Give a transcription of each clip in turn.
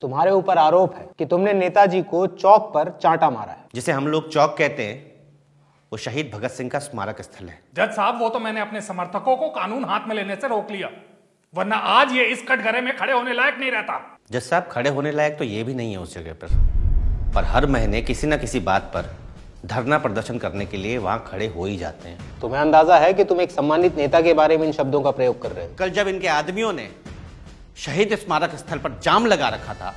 तुम्हारे ऊपर आरोप है कि तुमने नेताजी को चौक पर चांटा मारा है। जिसे हम लोग चौक कहते हैं वो शहीद भगत सिंह का स्मारक स्थल है। जज साहब, वो तो मैंने अपने समर्थकों को कानून हाथ में लेने से रोक लिया, वरना आज ये इस कटघरे में खड़े होने लायक नहीं रहता। जज साहब, खड़े होने लायक तो ये भी नहीं है उस जगह पर हर महीने किसी न किसी बात पर धरना प्रदर्शन करने के लिए वहां खड़े हो ही जाते हैं। तुम्हें अंदाजा है कि तुम एक सम्मानित नेता के बारे में इन शब्दों का प्रयोग कर रहे हो? कल जब इनके आदमियों ने शहीद स्मारक स्थल पर जाम लगा रखा था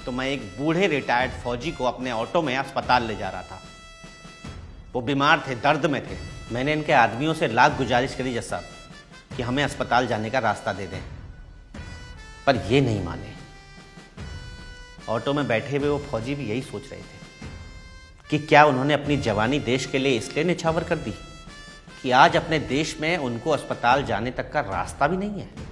तो मैं एक बूढ़े रिटायर्ड फौजी को अपने ऑटो में अस्पताल ले जा रहा था। वो बीमार थे, दर्द में थे। मैंने इनके आदमियों से लाख गुजारिश करी जज साहब कि हमें अस्पताल जाने का रास्ता दे दें, पर ये नहीं माने। ऑटो में बैठे हुए वो फौजी भी यही सोच रहे थे कि क्या उन्होंने अपनी जवानी देश के लिए इसलिए निछावर कर दी कि आज अपने देश में उनको अस्पताल जाने तक का रास्ता भी नहीं है।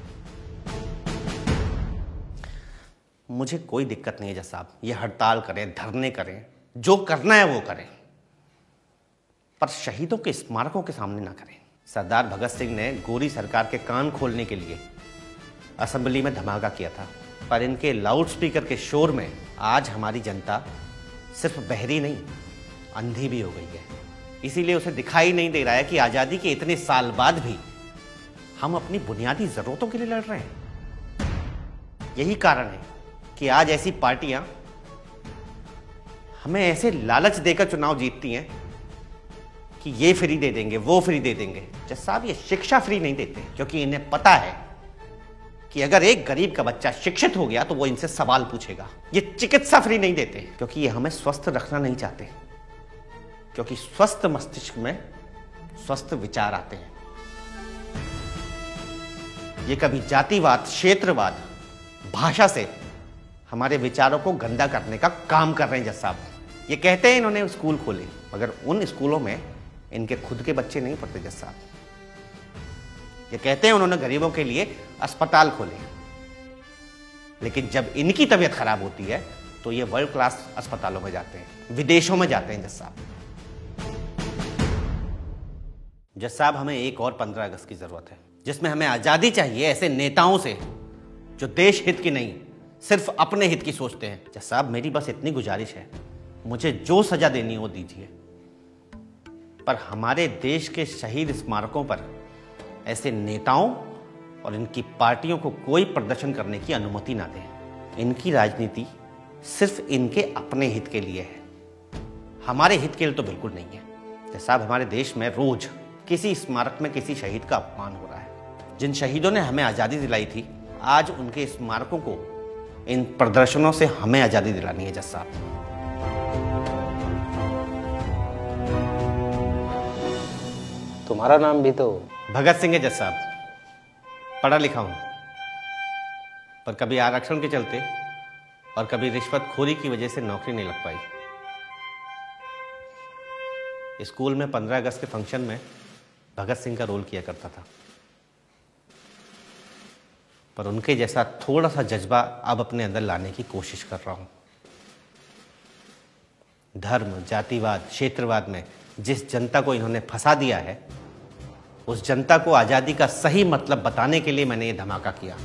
मुझे कोई दिक्कत नहीं है जज साहब, ये हड़ताल करें, धरने करें, जो करना है वो करें, पर शहीदों के स्मारकों के सामने ना करें। सरदार भगत सिंह ने गोरी सरकार के कान खोलने के लिए असेंबली में धमाका किया था, पर इनके लाउडस्पीकर के शोर में आज हमारी जनता सिर्फ बहरी नहीं, अंधी भी हो गई है। इसीलिए उसे दिखाई नहीं दे रहा है कि आज़ादी के इतने साल बाद भी हम अपनी बुनियादी ज़रूरतों के लिए लड़ रहे हैं। यही कारण है कि आज ऐसी पार्टियां हमें ऐसे लालच देकर चुनाव जीतती हैं कि ये फ्री दे देंगे, वो फ्री दे देंगे। जज साहब, ये शिक्षा फ्री नहीं देते, क्योंकि इन्हें पता है कि अगर एक गरीब का बच्चा शिक्षित हो गया तो वो इनसे सवाल पूछेगा। ये चिकित्सा फ्री नहीं देते, क्योंकि ये हमें स्वस्थ रखना नहीं चाहते, क्योंकि स्वस्थ मस्तिष्क में स्वस्थ विचार आते हैं। ये कभी जातिवाद, क्षेत्रवाद, भाषा से हमारे विचारों को गंदा करने का काम कर रहे हैं जज साहब। ये कहते हैं इन्होंने स्कूल खोले, मगर उन स्कूलों में इनके खुद के बच्चे नहीं पढ़ते जज साहब। ये कहते हैं उन्होंने गरीबों के लिए अस्पताल खोले, लेकिन जब इनकी तबीयत खराब होती है तो ये वर्ल्ड क्लास अस्पतालों में जाते हैं, विदेशों में जाते हैं जज साहब। जज साहब, हमें एक और 15 अगस्त की जरूरत है, जिसमें हमें आजादी चाहिए ऐसे नेताओं से जो देश हित की नहीं, सिर्फ अपने हित की सोचते हैं। जज साहब, मेरी बस इतनी गुजारिश है, मुझे जो सजा देनी हो दीजिए, पर हमारे देश के शहीद स्मारकों पर ऐसे नेताओं और इनकी पार्टियों को कोई प्रदर्शन करने की अनुमति ना दें। इनकी राजनीति सिर्फ इनके अपने हित के लिए है, हमारे हित के लिए तो बिल्कुल नहीं है। जज साहब, हमारे देश में रोज किसी स्मारक में किसी शहीद का अपमान हो रहा है। जिन शहीदों ने हमें आज़ादी दिलाई थी, आज उनके स्मारकों को इन प्रदर्शनों से हमें आज़ादी दिलानी है जज साहब। तुम्हारा नाम भी तो भगत सिंह है जज साहब, पढ़ा लिखा हूं, पर कभी आरक्षण के चलते और कभी रिश्वतखोरी की वजह से नौकरी नहीं लग पाई। स्कूल में 15 अगस्त के फंक्शन में भगत सिंह का रोल किया करता था, पर उनके जैसा थोड़ा सा जज्बा अब अपने अंदर लाने की कोशिश कर रहा हूं। धर्म, जातिवाद, क्षेत्रवाद में जिस जनता को इन्होंने फंसा दिया है, उस जनता को आज़ादी का सही मतलब बताने के लिए मैंने ये धमाका किया।